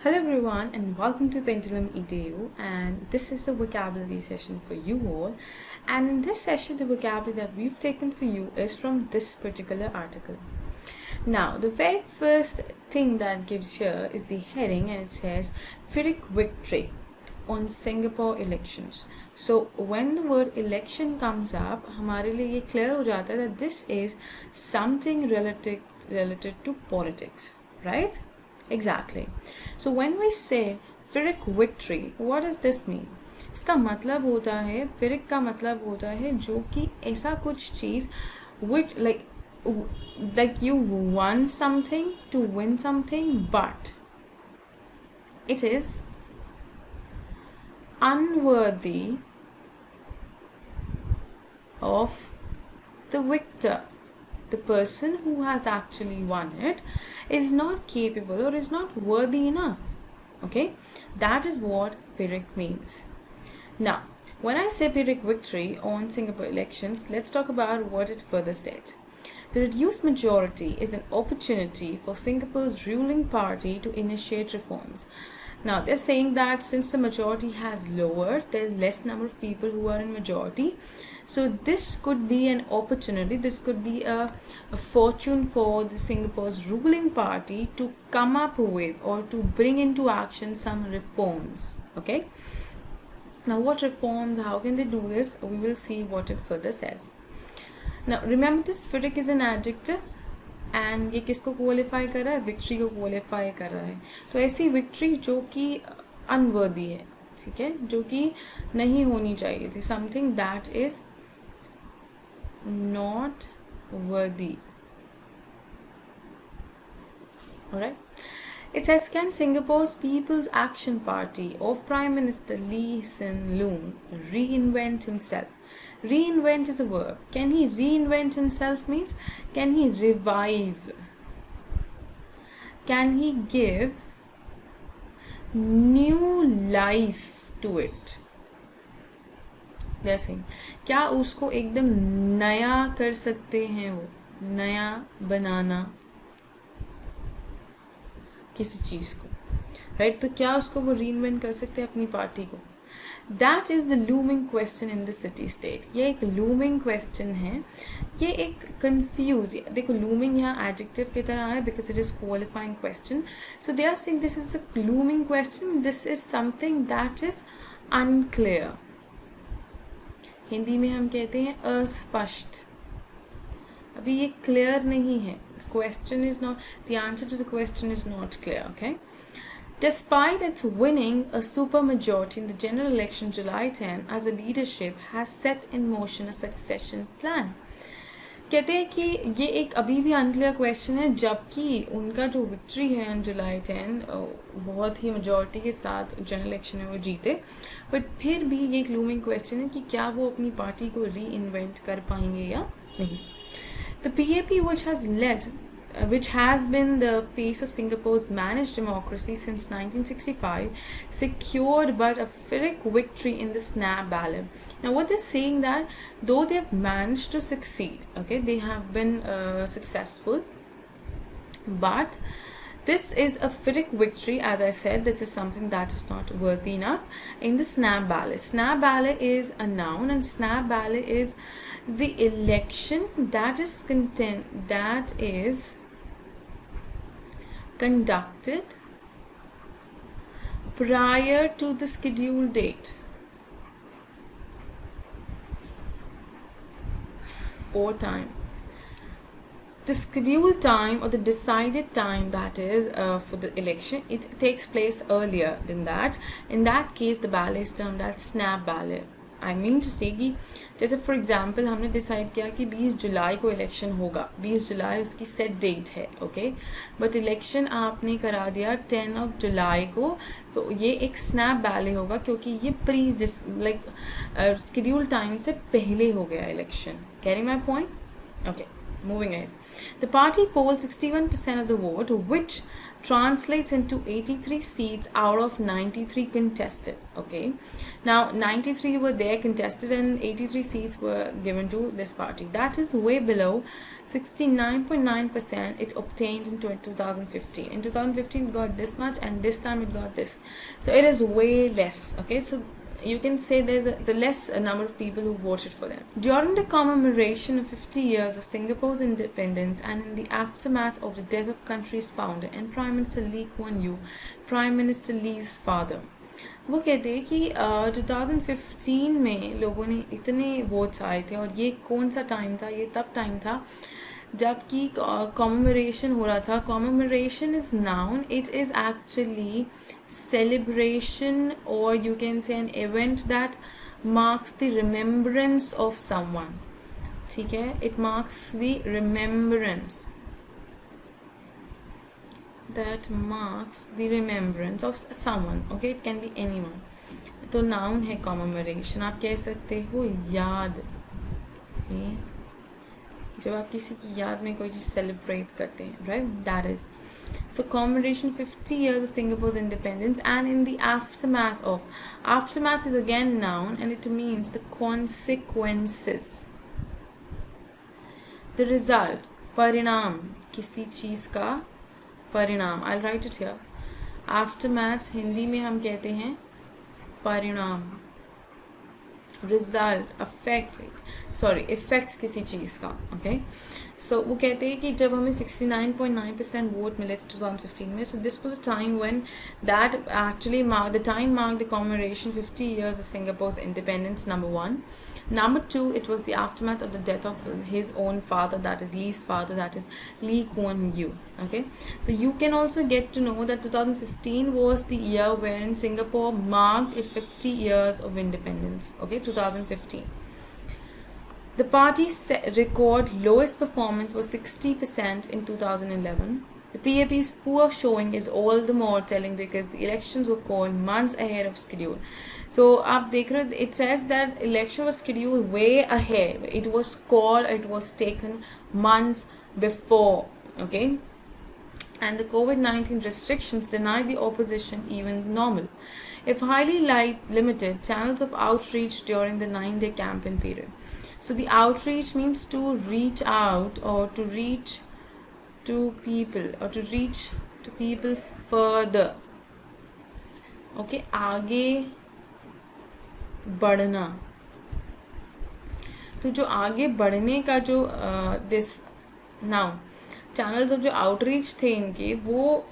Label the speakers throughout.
Speaker 1: Hello everyone and welcome to Pendulum EDU, and this is the vocabulary session for you all. And in this session the vocabulary that we've taken for you is from this particular article. Now the very first thing that gives here is the heading, and it says Pyrrhic victory on Singapore elections. So when the word election comes up, हमारे लिए ये clear हो जाता है that this is something related to politics, right? Exactly. So when we say Pyrrhic victory, what does this mean? इसका मतलब होता है, Pyrrhic का मतलब होता है जो कि ऐसा कुछ चीज़ which like you won something to win something, but it is unworthy of the victor. The person who has actually won it is not capable or is not worthy enough. Okay, that is what Pyrrhic means. Now, when I say Pyrrhic victory on Singapore elections, let's talk about what it further states. The reduced majority is an opportunity for Singapore's ruling party to initiate reforms. Now, they're saying that since the majority has lowered, there's less number of people who are in majority. So this could be an opportunity, this could be a fortune for the Singapore's ruling party to come up with or to bring into action some reforms. Okay. Now what reforms, how can they do this? We will see what it further says. Now remember, this Pyrrhic is an adjective and ये किसको qualify कर रहा है? Victory को qualify कर रहा है. तो ऐसी विक्ट्री जो कि अनवर्दी है, ठीक है, जो कि नहीं होनी चाहिए थी, something that is not worthy. Alright. It says, can Singapore's People's Action Party of Prime Minister Lee Hsien Loong reinvent himself? Reinvent is a verb. Can he reinvent himself means can he revive? Can he give new life to it? Saying, क्या उसको एकदम नया कर सकते हैं, वो नया बनाना किसी चीज़ को, राइट? तो क्या उसको वो रीइन्वेंट कर सकते हैं अपनी पार्टी को? That is the looming question in the city state. ये एक लूमिंग क्वेश्चन है, ये एक कंफ्यूज, देखो लूमिंग यहाँ एडजेक्टिव की तरह है because it is qualifying question. So they are saying this is a looming question, this is something that is unclear. Hindi में हम कहते हैं अस्पष्ट. अभी ये क्लियर नहीं है. Question is not, the answer to the question is not clear. Okay. Despite its winning a supermajority in the general election July 10, as a leadership has set in motion a succession plan. कहते हैं कि ये एक अभी भी unclear question है, जबकि उनका जो विक्ट्री है ऑन जुलाई 10 बहुत ही मेजॉरिटी के साथ जनरल इलेक्शन में वो जीते, बट फिर भी ये एक लूमिंग क्वेश्चन है कि क्या वो अपनी पार्टी को री इन्वेंट कर पाएंगे या नहीं. The PAP which has been the face of Singapore's managed democracy since 1965, secured but a Pyrrhic victory in the snap ballot. Now what they're saying that though they have managed to succeed, okay, they have been successful, but this is a Pyrrhic victory. As I said, this is something that is not worthy enough in the snap ballot. Snap ballot is a noun, and snap ballot is the election that is conducted prior to the scheduled date or time. The scheduled time or the decided time, that is for the election, it takes place earlier than that. In that case the ballot is termed as snap ballot. I mean to say कि जैसे for example हमने decide किया कि 20 जुलाई को election होगा, 20 जुलाई उसकी set date है, okay, but election आपने करा दिया 10 ऑफ जुलाई को, तो ये एक स्नैप बैले होगा क्योंकि ये प्री शेड्यूल टाइम से पहले हो गया election. Carrying my point? Okay. Moving ahead, the party polled 61% of the vote, which translates into 83 seats out of 93 contested. Okay, now 93 were there contested and 83 seats were given to this party. That is way below 69.9% it obtained in 2015. In 2015 it got this much, and this time it got this, so it is way less. Okay, so you can say there's the less number of people who voted for them. During the commemoration of 50 years of Singapore's independence and in the aftermath of the death of country's founder and Prime Minister Lee Kuan Yew, Prime Minister Lee's father, वो कहते हैं कि 2015 में लोगों ने इतने votes आए थे, और ये कौन सा टाइम था? ये तब टाइम था जबकि कॉमेमोरेशन हो रहा था. Commemoration is noun, it is actually celebration, or you can say an event that marks the remembrance of someone. ठीक है, it marks the remembrance, that marks the remembrance of someone. Okay, it can be anyone. तो noun है commemoration. आप कह सकते हो याद, जब आप किसी की याद में कोई चीज़ सेलिब्रेट करते हैं, right? That is. So commemoration 50 years of Singapore's independence, and in the aftermath is again noun, and it means the consequences, the result, परिणाम, किसी चीज़ का परिणाम. I'll write it here. Aftermath Hindi में हम कहते हैं परिणाम, रिजल्ट, इफेक्ट्स किसी चीज़ का. ओके, सो वो कहते हैं कि जब हमें 69.9% वोट मिले थे 2015 में, so this was a time when that actually the time mark the commemoration 50 years of Singapore's independence, number one. Number two, it was the aftermath of the death of his own father, that is Lee's father, that is Lee Kuan Yew. Okay, so you can also get to know that 2015 was the year when Singapore marked its 50 years of independence. Okay, 2015. The party's record lowest performance was 60% in 2011. The PAP's poor showing is all the more telling because the elections were called months ahead of schedule. So आप देख रहे हो, it says that election was scheduled way ahead. It was called, it was taken months before. Okay, and the COVID-19 restrictions denied the opposition even the normal, if highly limited, channels of outreach during the 9-day campaign period. So the outreach means to reach out, or to reach to people, or to reach to people further. Okay, आगे बढ़ना. तो जो आगे बढ़ने का जो this now channels of जो outreach थे इनके, वो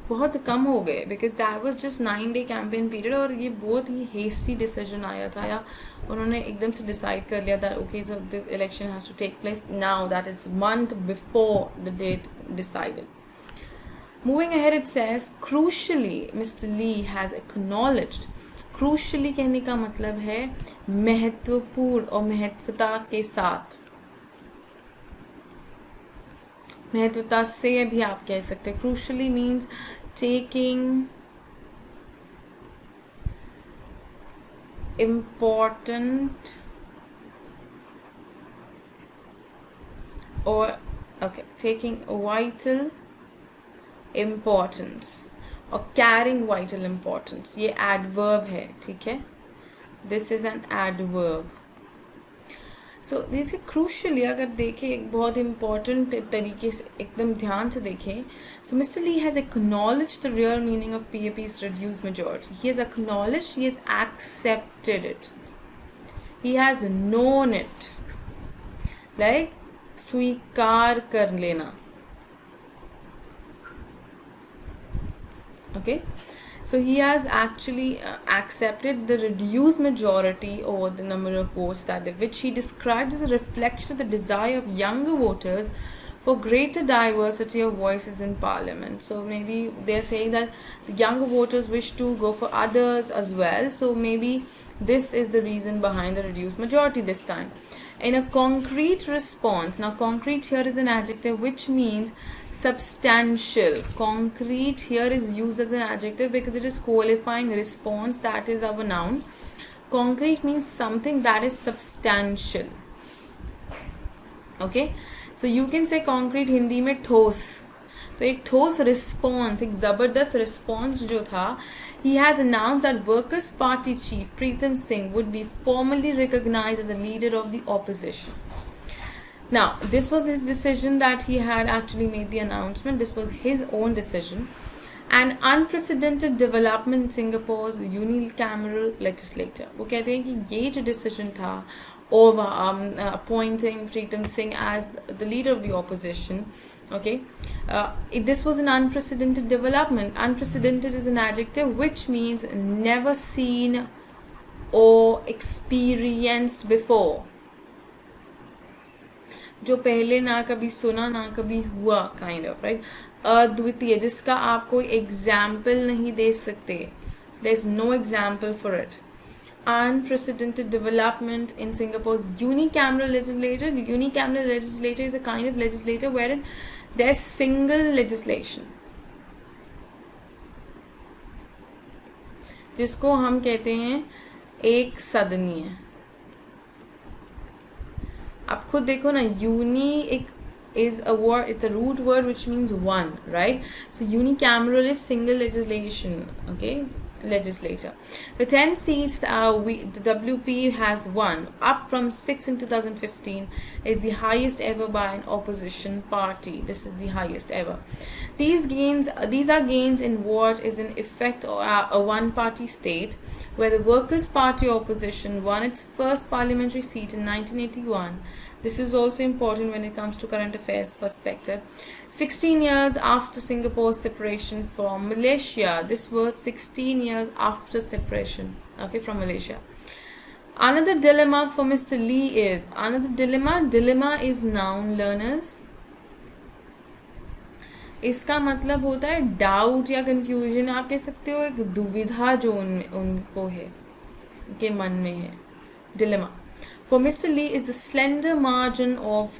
Speaker 1: बहुत कम हो गए, because that was just 9-day campaign period, और ये बहुत ही हेस्टी डिसीजन आया था, या उन्होंने एकदम से डिसाइड कर लिया था okay so this election has to take place now, that is month before the date decided. Moving ahead it says crucially mister Lee has acknowledged. Crucially कहने का मतलब है महत्वपूर्ण और महत्वता के साथ, महत्वता से भी आप कह सकते हैं. Crucially means taking important or okay, taking vital importance और carrying vital importance, ये adverb है. ठीक है, this is an adverb. सो जैसे क्रूशली अगर देखें एक बहुत इम्पॉर्टेंट तरीके से एकदम ध्यान से देखें, so mister Lee has acknowledged the real meaning of PAP's reduced majority. He has acknowledged, he has accepted it, he has known it, like स्वीकार कर लेना. Okay, so he has actually accepted the reduced majority over the number of votes which he described as a reflection of the desire of younger voters for greater diversity of voices in parliament. So maybe they're saying that the younger voters wish to go for others as well, so maybe this is the reason behind the reduced majority this time. In a concrete response, now concrete here is an adjective which means substantial. Concrete here is used as an adjective because it is qualifying response, that is our noun. Concrete means something that is substantial. Okay, so you can say concrete Hindi में ठोस. तो एक ठोस response, एक ज़बरदस्त response जो था, he has announced that Workers' Party chief Pritam Singh would be formally recognized as a leader of the opposition. Now, this was his decision that he had actually made the announcement. This was his own decision. An unprecedented development in Singapore's unicameral legislature. वो कहते हैं कि ये जो decision था of appointing Pritam Singh as the leader of the opposition, okay, this was an unprecedented development. Unprecedented is an adjective which means never seen or experienced before. जो पहले ना कभी सुना ना कभी हुआ, काइंड ऑफ, राइट. अद्वितीय, जिसका आप कोई एग्जाम्पल नहीं दे सकते. There is no example for it. Unprecedented development in Singapore's unicameral legislature. The unicameral legislature is a kind of legislature wherein there's single legislation, जिसको हम कहते हैं एक सदनीय. आप खुद देखो ना, uni एक is a word, it's a root word which means one, right? So unicameral is single legislation, okay, legislature. The 10 seats the WP has won, up from 6 in 2015, is the highest ever by an opposition party. This is the highest ever. These are gains in what is in effect a one-party state, where the Workers' Party opposition won its first parliamentary seat in 1981. This is also important when it comes to current affairs perspective. 16 years after Singapore's separation from Malaysia. This was 16 years after separation, okay, from Malaysia. Another dilemma for Mr. Lee is, dilemma is noun, learners. इसका मतलब होता है doubt या confusion, आप कह सकते हो एक दुविधा जो उनको है, के मन में है. Dilemma for Mr. Lee is the slender margin of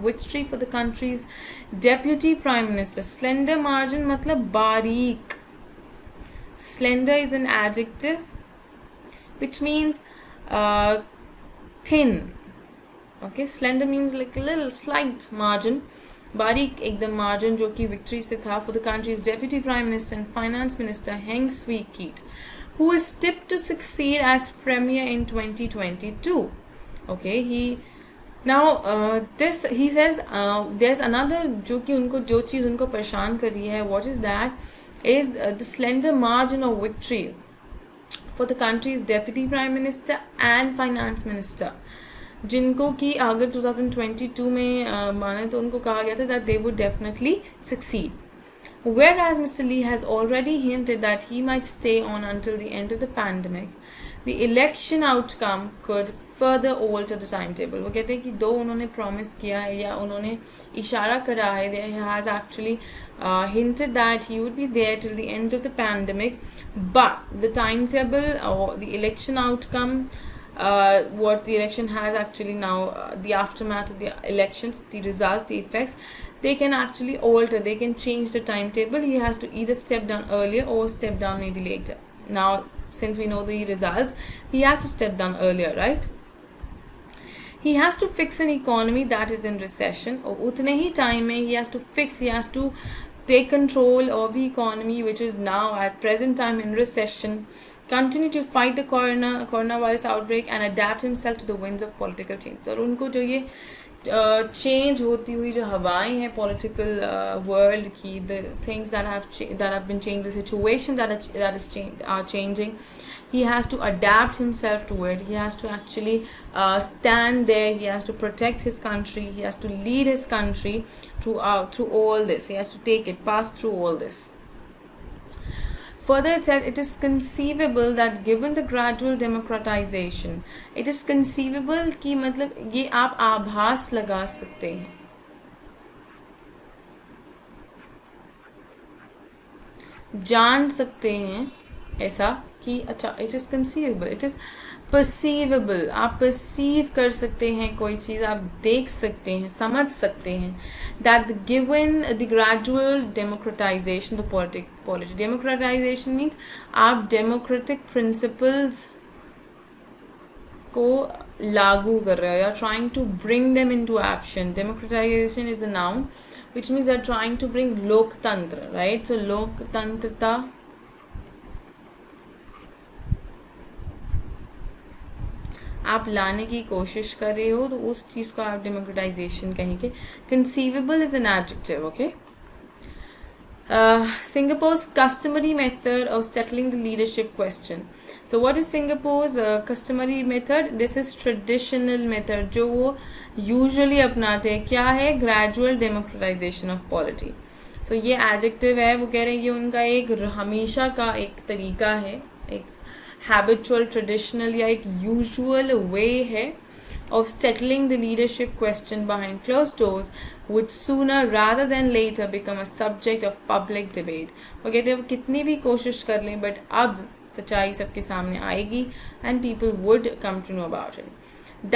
Speaker 1: victory for the country's deputy prime minister. Slender margin मतलब बारीक. Slender is an adjective which means thin. Okay, slender means like a little slight margin. बारीक एकदम margin जो कि victory से था for the country's deputy prime minister and finance minister Heng Swee Keat, who is tipped to succeed as premier in 2022. Okay, he says there's another जो चीज़ उनको परेशान कर रही है. What is that? Is the slender margin of victory for the country's deputy prime minister and finance minister, जिनको कि अगर 2022 में माने तो उनको कहा गया था that they would definitely succeed. Whereas Mr. Lee has already hinted that he might stay on until the end of the pandemic, the election outcome could further alter the timetable. वो कहते हैं कि दो उन्होंने promise किया है या उन्होंने इशारा करा है, he has actually hinted that he would be there till the end of the pandemic, but the timetable or the election outcome, what the election has actually now, the aftermath of the elections, the results, the effects, they can actually alter, they can change the timetable. He has to either step down earlier or step down maybe later. Now, since we know the results, he has to step down earlier, right? He has to fix an economy that is in recession. और उतने ही time में he has to take control of the economy which is now at present time in recession, continue to fight the coronavirus outbreak and adapt himself to the winds of political change. तो उनको जो ये change होती हुई जो हवाएं हैं political world की, the things that have been changed, the situation are changing, he has to adapt himself to it. He has to actually stand there. He has to protect his country. He has to lead his country through all this. He has to pass through all this. Further, it said it is conceivable that given the gradual democratization, it is conceivable कि मतलब ये आप आभास लगा सकते हैं, जान सकते हैं ऐसा कि अच्छा it is conceivable, it is perceivable, आप perceive कर सकते हैं कोई चीज़, आप देख सकते हैं, समझ सकते हैं, that given the gradual democratization, the polity democratization means आप democratic principles को लागू कर रहे हो, you are trying to bring them into action. Democratization is a noun which means they're trying to bring loktantra, right? So loktantrata आप लाने की कोशिश कर रहे हो, तो उस चीज़ को आप डेमोक्रेटाइजेशन कहेंगे. Conceivable is an adjective. Okay. Singapore's customary method of settling the leadership question. So what is Singapore's customary method? This is traditional method जो वो usually अपनाते हैं. क्या है? Gradual democratization of polity. So ये adjective है, वो कह रहे हैं ये उनका एक हमेशा का एक तरीका है, एक habitual, traditional या एक usual way है of settling the leadership question behind closed doors would sooner rather than later become a subject of public debate. वो कहते हैं वो कितनी भी कोशिश कर लें, बट अब सच्चाई सबके सामने आएगी and people would come to know about it.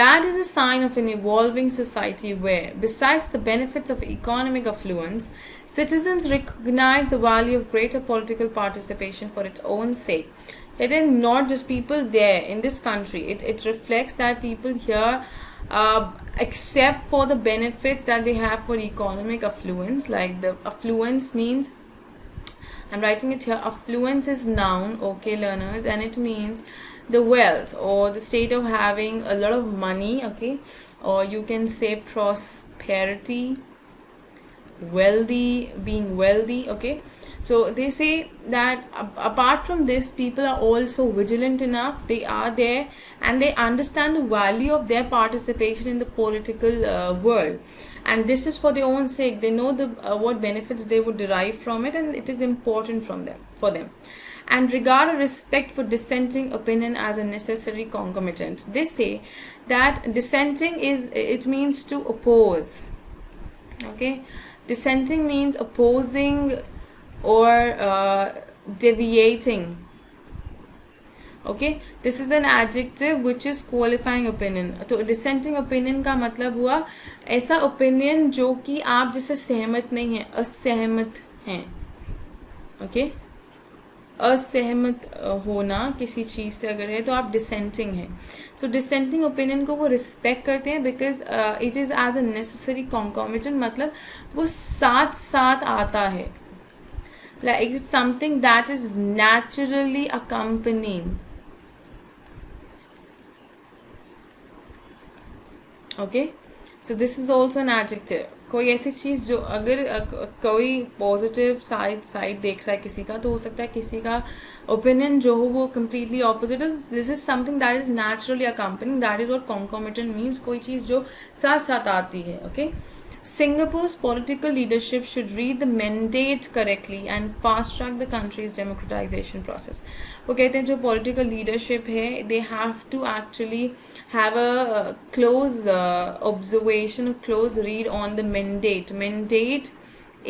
Speaker 1: That is a sign of an evolving society where, besides the benefits of economic affluence, citizens recognize the value of greater political participation for its own sake. It is not just people there in this country. It reflects that people here, except for the benefits that they have for economic affluence, like the affluence means, I'm writing it here, affluence is noun, okay learners, and it means the wealth or the state of having a lot of money, okay, or you can say prosperity, wealthy, being wealthy, okay. So they say that apart from this, people are also vigilant enough, they are there and they understand the value of their participation in the political world, and this is for their own sake. They know the what benefits they would derive from it, and it is important for them, and regard or respect for dissenting opinion as a necessary concomitant. They say that dissenting it means to oppose, okay. Dissenting means opposing or deviating, okay. This is an adjective which is qualifying opinion. तो dissenting opinion का मतलब हुआ ऐसा opinion जो कि आप जिससे सहमत नहीं हैं, असहमत हैं, okay. असहमत होना किसी चीज़ से अगर है तो आप dissenting हैं. तो dissenting opinion को वो respect करते हैं because it is as a necessary concomitant, मतलब वो साथ साथ आता है, like it is something that is naturally accompanying, okay. So this is also an adjective. कोई ऐसी चीज़ जो अगर कोई पॉजिटिव साइड देख रहा है किसी का, तो हो सकता है किसी का ओपिनियन जो हो वो completely opposite है. This is something that is naturally accompanying, that is what concomitant means, कोई चीज़ जो साथ साथ आती है, okay. Singapore's political leadership should read the mandate correctly and fast track the country's democratization process. वो कहते हैं जो political leadership है, they have to actually have a close observation, a close read on the mandate. Mandate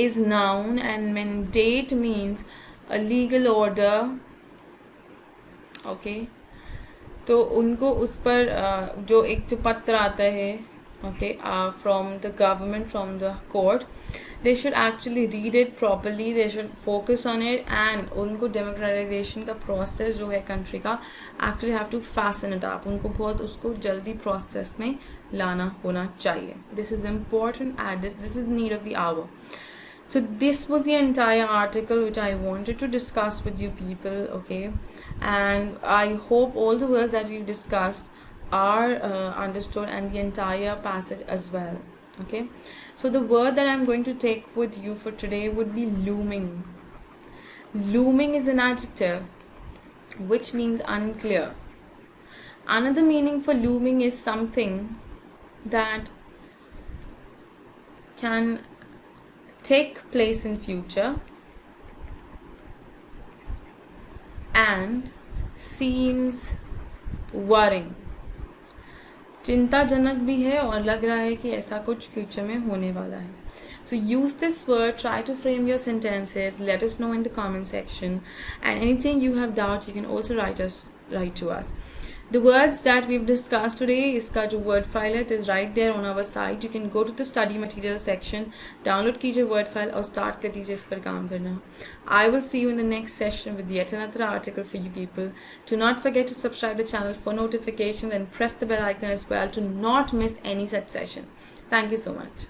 Speaker 1: is noun and mandate means a legal order, okay. तो उनको उस पर जो एक जो पत्र आता है, okay, from the government, from the court, they should actually read it properly, they should focus on it, and उनको democratization का process जो है country का actually have to fasten it up. उनको बहुत उसको जल्दी process में लाना होना चाहिए. This is important and this is need of the hour. So this was the entire article which I wanted to discuss with you people, okay, and I hope all the words that we've discussed are understood, and the entire passage as well, okay. So the word that I'm going to take with you for today would be looming. Looming is an adjective which means unclear. Another meaning for looming is something that can take place in future and seems worrying. चिंताजनक भी है और लग रहा है कि ऐसा कुछ फ्यूचर में होने वाला है. So use this word, try to frame your sentences, let us know in the comment section, and anything you have doubt you can also write to us. The words that we've discussed today, इसका जो word file है, it is right there on our site. You can go to the study material section, download कीजिए word file और start कर दीजिए इस पर काम करना. I will see you in the next session with yet another article for you people. Do not forget to subscribe the channel for notifications and press the bell icon as well to not miss any such session. Thank you so much.